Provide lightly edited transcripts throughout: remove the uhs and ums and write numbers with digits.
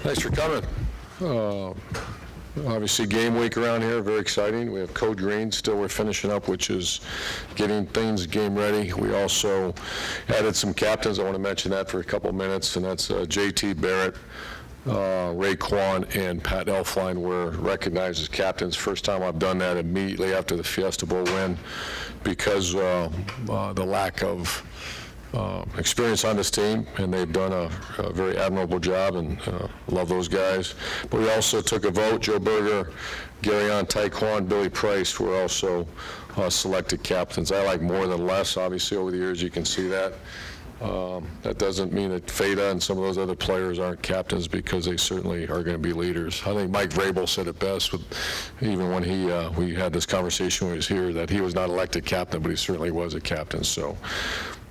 Thanks for coming. Obviously, game week around here, very exciting. We have Code Green still we're finishing up, which is getting things game ready. We also added some captains. I want to mention that for a couple minutes, and that's J.T. Barrett, Ray Kwan, and Pat Elfline were recognized as captains. First time I've done that immediately after the Fiesta Bowl win because the lack of experience on this team, and they've done a very admirable job, and love those guys. But we also took a vote. Joe Berger, Garyon Taekwon, Billy Price were also selected captains. I like more than less, obviously, over the years. You can see that. That doesn't mean that Feda and some of those other players aren't captains, because they certainly are going to be leaders. I think Mike Vrabel said it best, even when we had this conversation when he was here, that he was not elected captain, but he certainly was a captain. So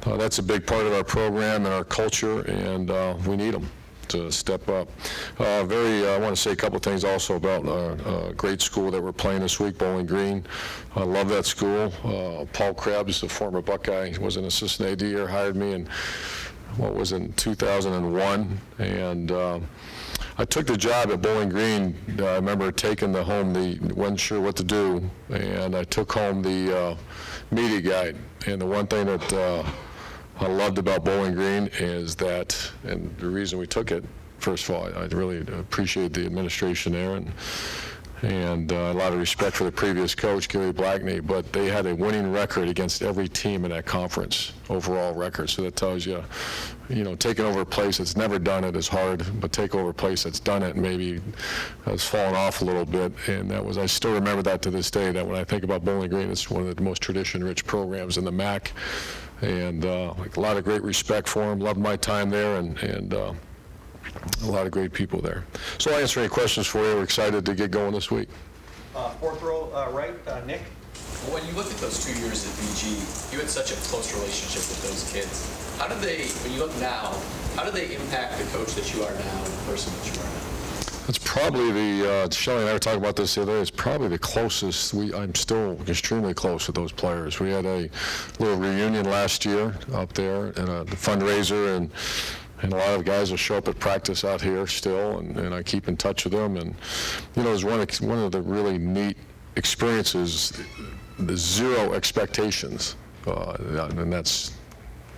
that's a big part of our program and our culture, and we need them to step up. I want to say a couple of things also about a great school that we're playing this week, Bowling Green. I love that school. Paul Krebs, the former Buckeye, was an assistant AD here, hired me in, in 2001, and I took the job at Bowling Green. I remember taking wasn't sure what to do, and I took home the media guide, and the one thing that I loved about Bowling Green is that, and the reason we took it, first of all, I really appreciate the administration there, and a lot of respect for the previous coach, Gary Blackney, but they had a winning record against every team in that conference, overall record. So that tells you, taking over a place that's never done it is hard, but take over a place that's done it maybe has fallen off a little bit. And I still remember that to this day, that when I think about Bowling Green, it's one of the most tradition-rich programs in the MAC. And a lot of great respect for him. Loved my time there, and a lot of great people there. So I'll answer any questions for you. We're excited to get going this week. Fourth row right, Nick. When you look at those 2 years at BG, you had such a close relationship with those kids. When you look now, how do they impact the coach that you are now and the person that you are now? It's probably Shelley and I were talking about this the other day, it's probably the closest. I'm still extremely close with those players. We had a little reunion last year up there and a fundraiser, and a lot of guys will show up at practice out here still, and I keep in touch with them. And, it was one of the really neat experiences, the zero expectations, and that's,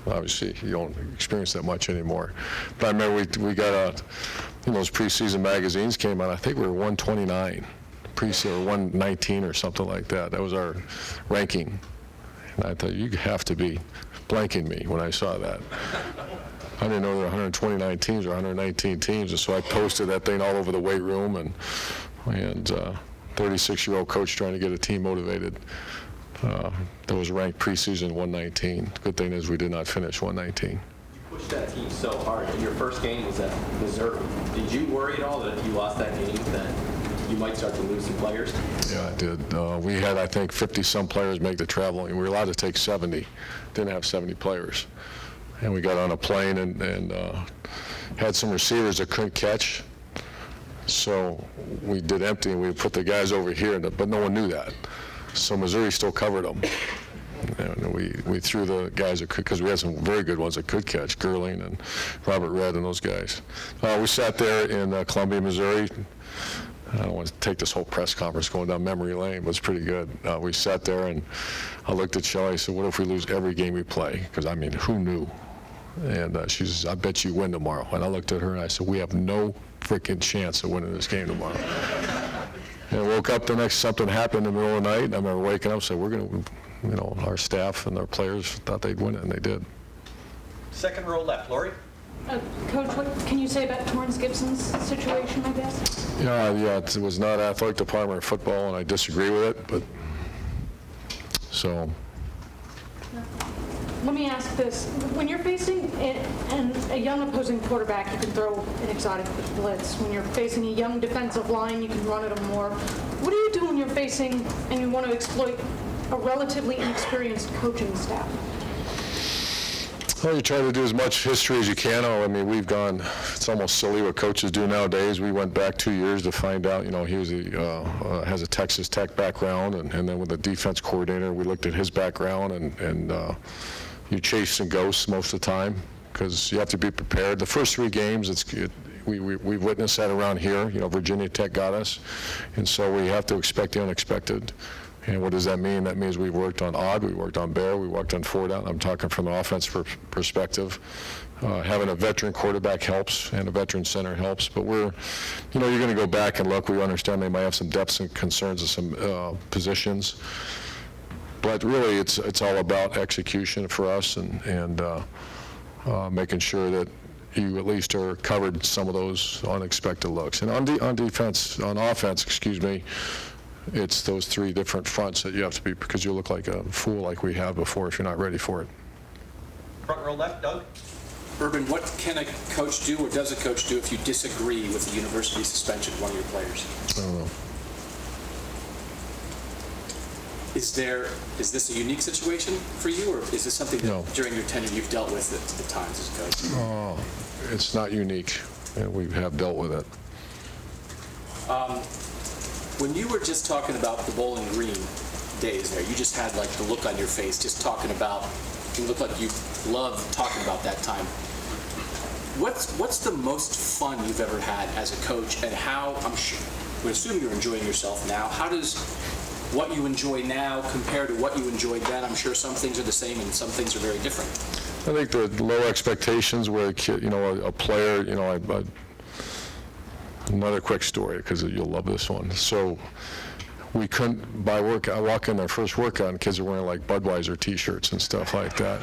obviously, you don't experience that much anymore. But I remember we got those preseason magazines came out. I think we were 129 preseason, or 119 or something like that. That was our ranking. And I thought, you have to be blanking me when I saw that. I didn't know there were 129 teams or 119 teams, and so I posted that thing all over the weight room, and 36-year-old coach trying to get a team motivated. That was ranked preseason 119. Good thing is we did not finish 119. You pushed that team so hard, and your first game was at Missouri. Did you worry at all that if you lost that game that you might start to lose some players? Yeah, I did. We had, I think, 50-some players make the travel, and we were allowed to take 70. Didn't have 70 players. And we got on a plane and had some receivers that couldn't catch. So we did empty, and we put the guys over here, but no one knew that. So Missouri still covered them. And we threw the guys that could, because we had some very good ones that could catch, Gerling and Robert Red and those guys. We sat there in Columbia, Missouri. I don't want to take this whole press conference going down memory lane, but it's pretty good. We sat there, and I looked at Shelley. I said, what if we lose every game we play? Because, I mean, who knew? And she says, I bet you win tomorrow. And I looked at her, and I said, we have no freaking chance of winning this game tomorrow. And I woke up the next, something happened in the middle of the night, and I remember waking up and saying, we're going to, our staff and our players thought they'd win it, and they did. Second row left, Lori. Coach, what can you say about Torrance Gibson's situation, I guess? Yeah, it was not athletic department of football, and I disagree with it, but so. Let me ask this. When you're facing a young opposing quarterback, you can throw an exotic blitz. When you're facing a young defensive line, you can run at them more. What do you do when you're facing and you want to exploit a relatively inexperienced coaching staff? Well, you try to do as much history as you can. I mean, we've gone, it's almost silly what coaches do nowadays. We went back 2 years to find out, he was has a Texas Tech background, and then with the defense coordinator, we looked at his background, and you chase some ghosts most of the time because you have to be prepared. The first 3 games, we've witnessed that around here. You know, Virginia Tech got us, and so we have to expect the unexpected. And what does that mean? That means we've worked on odd, we worked on bare, we worked on four down. I'm talking from an offense perspective. Having a veteran quarterback helps, and a veteran center helps. But you're going to go back and look. We understand they might have some depths and concerns of some positions. But really, it's all about execution for us and making sure that you at least are covered some of those unexpected looks. And on offense, it's those three different fronts that you have to be, because you'll look like a fool like we have before if you're not ready for it. Front row left, Doug. Urban, what can a coach do, or does a coach do, if you disagree with the university suspension of one of your players? I don't know. Is this a unique situation for you, or is this something that No. during your tenure you've dealt with at times as a coach? Oh, it's not unique, and we have dealt with it. When you were just talking about the Bowling Green days there, you just had like the look on your face just talking about, you look like you love talking about that time. What's the most fun you've ever had as a coach, and how, we assume you're enjoying yourself now, how does what you enjoy now compare to what you enjoyed then? I'm sure some things are the same and some things are very different. I think the low expectations where a kid, a player, another quick story, because you'll love this one. So we couldn't I walk in our first workout and kids are wearing like Budweiser t-shirts and stuff like that.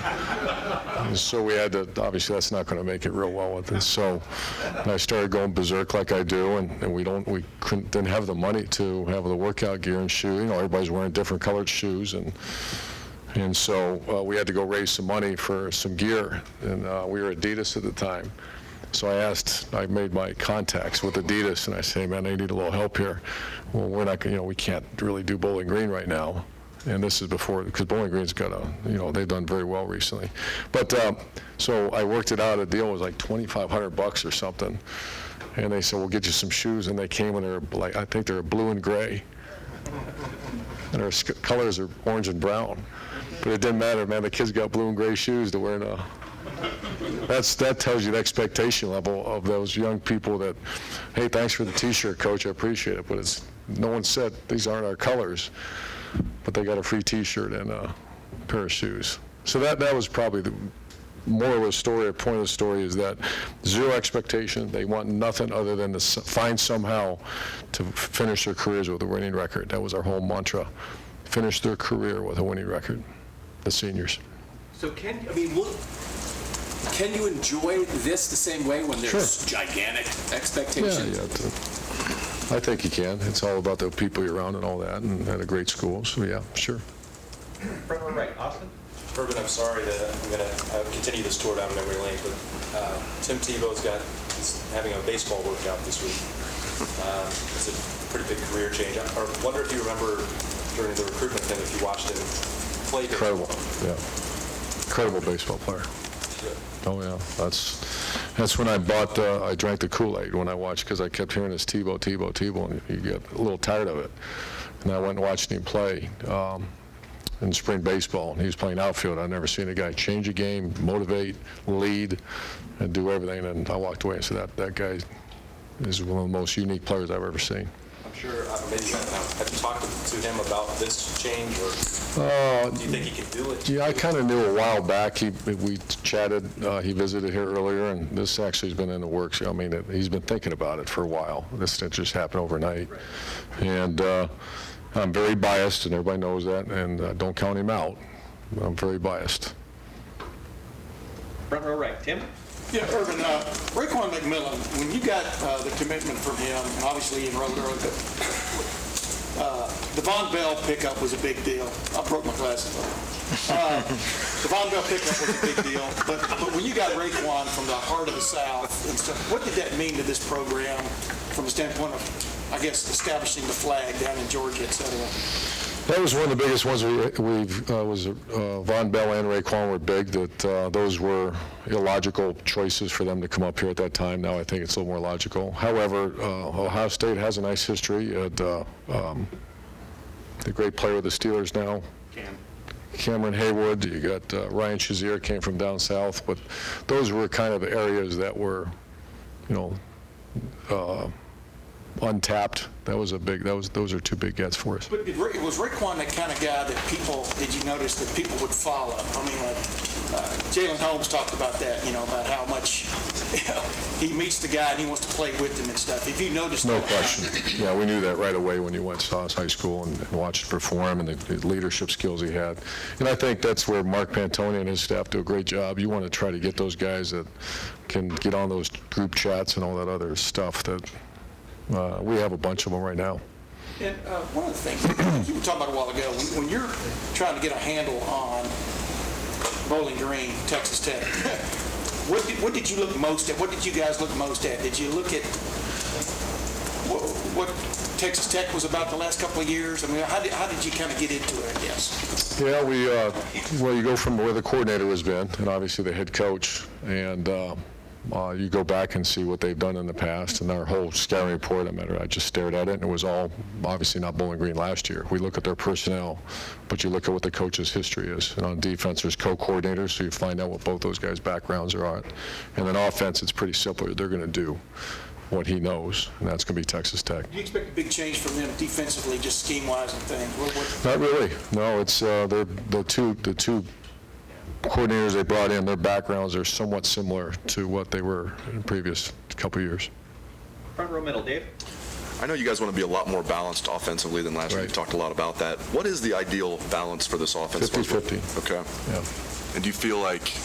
And so we had to, obviously that's not going to make it real well with us. So I started going berserk like I do, and didn't have the money to have the workout gear and shoe. Everybody's wearing different colored shoes, and so we had to go raise some money for some gear, and we were Adidas at the time. So I made my contacts with Adidas, and I say, man, I need a little help here. Well, we're not, we can't really do Bowling Green right now. And this is before, because Bowling Green's got they've done very well recently. But so I worked it out. A deal was like $2,500 or something. And they said, we'll get you some shoes. And they came and they're like, I think they're blue and gray. And their colors are orange and brown. But it didn't matter, man. The kids got blue and gray shoes to wear now. That tells you the expectation level of those young people that, hey, thanks for the T-shirt, Coach, I appreciate it, but no one said these aren't our colors, but they got a free T-shirt and a pair of shoes. So that was probably the moral of the story, or point of the story, is that zero expectation. They want nothing other than to find somehow to finish their careers with a winning record. That was our whole mantra: finish their career with a winning record, the seniors. So can you enjoy this the same way when there's gigantic expectations? Yeah. I think you can. It's all about the people you're around and all that, and at a great school. So yeah, sure. Front row right, Austin. Urban, I'm sorry that I'm going to continue this tour down memory lane, but Tim Tebow's he's having a baseball workout this week. It's a pretty big career change. I wonder if you remember during the recruitment thing, if you watched him play baseball. Incredible, yeah. Incredible baseball player. Oh yeah, that's when I drank the Kool-Aid when I watched, because I kept hearing this Tebow, and you get a little tired of it. And I went and watched him play in spring baseball, and he was playing outfield. I've never seen a guy change a game, motivate, lead, and do everything. And I walked away and said, that guy is one of the most unique players I've ever seen. I'm sure, maybe have you talked to him about this change, or do you think he can do it? Yeah, I kind of knew a while back. We chatted. He visited here earlier, and this actually has been in the works. I mean, he's been thinking about it for a while. This didn't just happen overnight. And I'm very biased, and everybody knows that, and don't count him out. I'm very biased. Front row right, Tim. Yeah, Urban, Raekwon McMillan, when you got the commitment from him, and obviously he enrolled early, but the Von Bell pickup was a big deal. I broke my glasses. The Von Bell pickup was a big deal, but when you got Raekwon from the heart of the South and stuff, what did that mean to this program from the standpoint of, I guess, establishing the flag down in Georgia, et cetera? That was one of the biggest ones Von Bell and Raekwon were big, that those were illogical choices for them to come up here at that time. Now I think it's a little more logical. However, Ohio State has a nice history. The great player with the Steelers now, Cameron Haywood. You got Ryan Shazier, came from down south. But those were kind of areas that were, untapped. Those are two big gets for us. But it was Raekwon that kind of guy that did you notice that people would follow? I mean, like, Jalen Holmes talked about that, about how much, he meets the guy and he wants to play with him and stuff. If you noticed No that. question. Yeah, we knew that right away when you went to high school and watched him perform and the leadership skills he had. And I think that's where Mark Pantoni and his staff do a great job. You want to try to get those guys that can get on those group chats and all that other stuff that we have a bunch of them right now. And one of the things you were talking about a while ago, when you're trying to get a handle on Bowling Green, Texas Tech, what did you look most at? What did you guys look most at? Did you look at what Texas Tech was about the last couple of years? I mean, how did you kind of get into it, I guess? Yeah, well, you go from where the coordinator has been, and obviously the head coach, and you go back and see what they've done in the past, and our whole scouting report, I just stared at it, and it was all obviously not Bowling Green last year. We look at their personnel, but you look at what the coach's history is. And on defense, there's co-coordinators, so you find out what both those guys' backgrounds are. And then offense, it's pretty simple. They're going to do what he knows, and that's going to be Texas Tech. Do you expect a big change from them defensively, just scheme-wise and things? Not really. No, it's the two coordinators they brought in, their backgrounds are somewhat similar to what they were in the previous couple of years. Front row middle, Dave. I know you guys want to be a lot more balanced offensively than last year. Right. You've talked a lot about that. What is the ideal balance for this offense? 50-50. Okay. Yeah. And do you feel like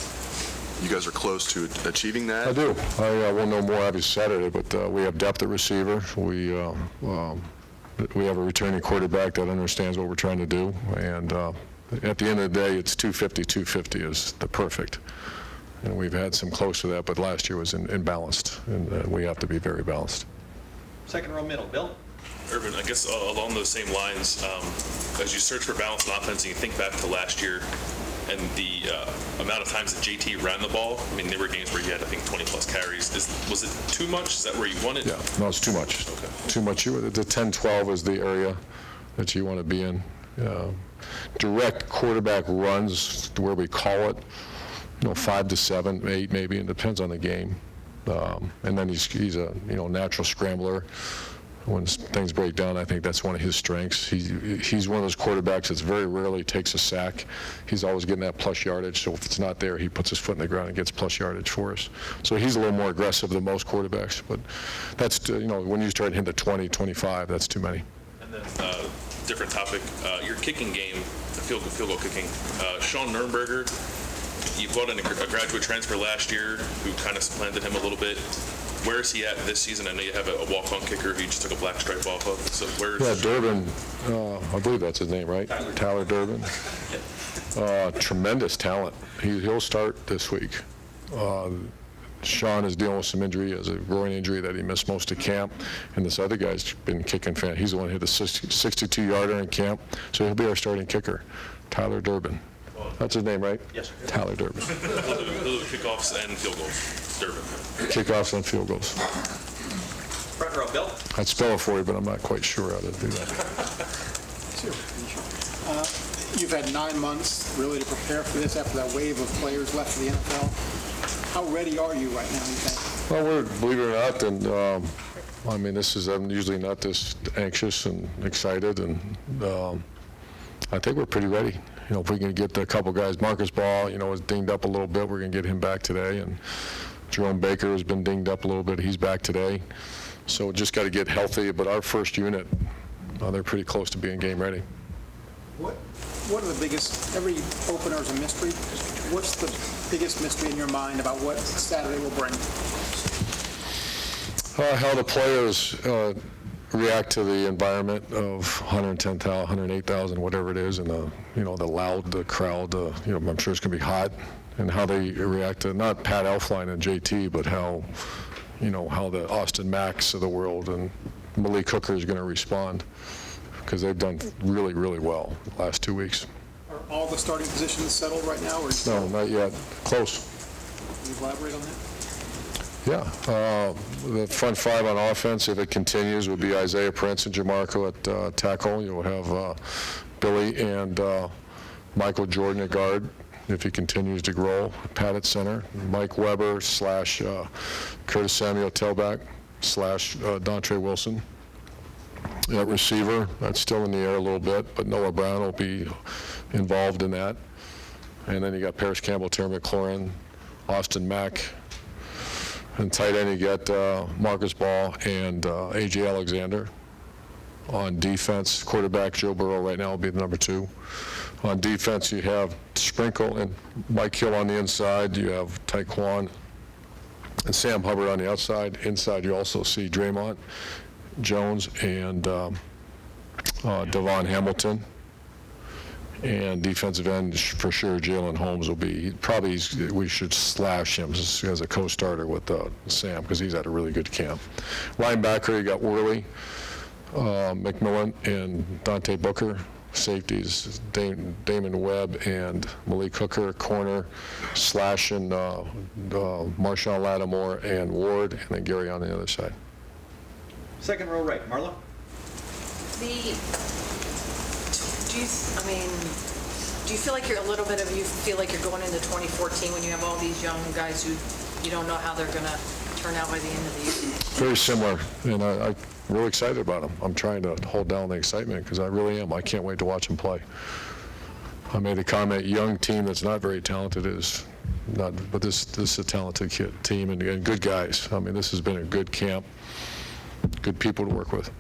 you guys are close to achieving that? I do. I will know more obviously Saturday, but we have depth at receiver. We have a returning quarterback that understands what we're trying to do, and at the end of the day, it's 250 is the perfect. And we've had some close to that, but last year was imbalanced, and we have to be very balanced. Second row middle, Bill. Urban, I guess along those same lines, as you search for balance in offense and you think back to last year and the amount of times that JT ran the ball, I mean, there were games where he had, I think, 20-plus carries. Was it too much? Is that where you want it? Yeah, no, it's too much. Okay. Too much. The 10-12 is the area that you want to be in. Direct quarterback runs, where we call it, 5 to 7, 8 maybe, it depends on the game. And then he's a natural scrambler. When things break down, I think that's one of his strengths. He's one of those quarterbacks that very rarely takes a sack. He's always getting that plus yardage, so if it's not there, he puts his foot in the ground and gets plus yardage for us. So he's a little more aggressive than most quarterbacks, but that's, when you start hitting the 20, 25, that's too many. And then, different topic, your kicking game, field goal kicking. Sean Nurnberger, you brought in a graduate transfer last year who kind of supplanted him a little bit. Where is he at this season? I know you have a walk-on kicker who you just took a black stripe off of. So where's Durbin, I believe that's his name, right? Tyler Durbin. Tremendous talent. He'll start this week. Sean is dealing with some injury, as a groin injury that he missed most of camp, and this other guy's been kicking fan. He's the one who hit a 62-yarder in camp, so he'll be our starting kicker, Tyler Durbin. That's his name, right? Yes, sir. Tyler Durbin. those are kickoffs and field goals? Durbin. Kickoffs and field goals. Front row, Bill. I'd spell it for you, but I'm not quite sure how to do that. You've had 9 months really to prepare for this after that wave of players left for the NFL. How ready are you right now, you think? Well, believe it or not, and I'm usually not this anxious and excited, and I think we're pretty ready. If we can get a couple guys, Marcus Ball, is dinged up a little bit, we're going to get him back today, and Jerome Baker has been dinged up a little bit, he's back today. So just got to get healthy, but our first unit, they're pretty close to being game ready. What are the biggest, every opener is a mystery. What's the biggest mystery in your mind about what Saturday will bring? How the players react to the environment of 110,000, 108,000, whatever it is, and the crowd, I'm sure it's going to be hot, and how they react to not Pat Elflein and JT, but how the Austin Macks of the world and Malik Hooker is going to respond, because they've done really, really well the last 2 weeks. Are all the starting positions settled right now? Or No, not yet. Close. Can you elaborate on that? Yeah. The front five on offense, if it continues, would be Isaiah Prince and Jamarco at tackle. You'll have Billy and Michael Jordan at guard, if he continues to grow. Pat at center. Mike Weber / Curtis Samuel tailback. slash Dontre Wilson. At receiver, that's still in the air a little bit, but Noah Brown will be involved in that. And then you got Paris Campbell, Terry McLaurin, Austin Mack. And tight end, you got Marcus Ball and A.J. Alexander. On defense, quarterback Joe Burrow right now will be the number 2. On defense, you have Sprinkle and Mike Hill on the inside. You have Tyquan and Sam Hubbard on the outside. Inside, you also see Draymond Jones and Devon Hamilton. And defensive end, for sure, Jalen Holmes will be, we should slash him as a co-starter with Sam, because he's had a really good camp. Linebacker, you got Worley, McMillan, and Dante Booker. Safeties, Damon Webb and Malik Hooker. Corner, Slash and Marshawn Lattimore and Ward, and then Gary on the other side. Second row right, Marla. Do you feel like you're going into 2014 when you have all these young guys who you don't know how they're going to turn out by the end of the year? Very similar, and I'm really excited about them. I'm trying to hold down the excitement because I really am. I can't wait to watch them play. I made a comment, young team that's not very talented is not, but this is a talented team and good guys. I mean, this has been a good camp, good people to work with.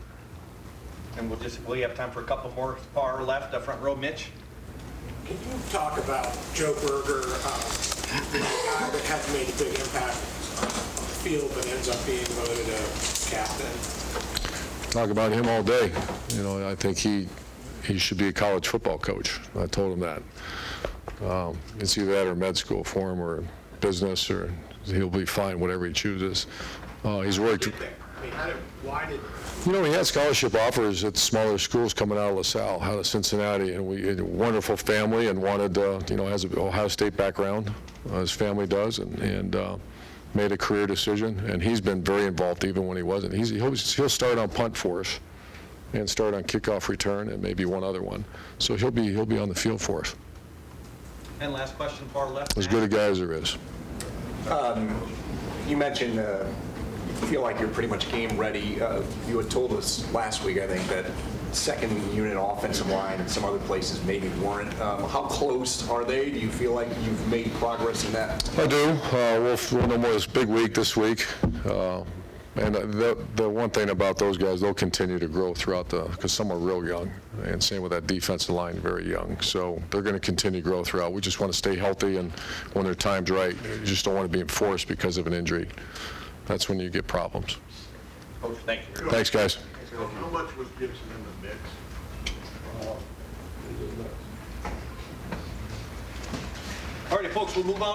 And will you have time for a couple more far left, front row, Mitch? Can you talk about Joe Berger, the guy that hasn't made a big impact on the field but ends up being voted a captain? Talk about him all day. You know, I think he should be a college football coach. I told him that. It's either that or med school for him or business, or he'll be fine whatever he chooses. He's worked. Why did You know, he had scholarship offers at smaller schools coming out of LaSalle, out of Cincinnati, and we had a wonderful family and wanted, has an Ohio State background, his family does, and made a career decision. And he's been very involved even when he wasn't. He'll start on punt for us and start on kickoff return and maybe one other one. So he'll be on the field for us. And last question, far left. As good a guy as there is. You mentioned you feel like you're pretty much game ready. You had told us last week, I think, that second unit offensive line and some other places maybe weren't. How close are they? Do you feel like you've made progress in that? I do. We'll know more this big week this week. And the one thing about those guys, they'll continue to grow throughout because some are real young, and same with that defensive line, very young. So they're going to continue to grow throughout. We just want to stay healthy, and when their time's right, you just don't want to be enforced because of an injury. That's when you get problems. Coach, thank you. Thanks, guys. How much was Gibson in the mix? All righty, folks, we'll move on.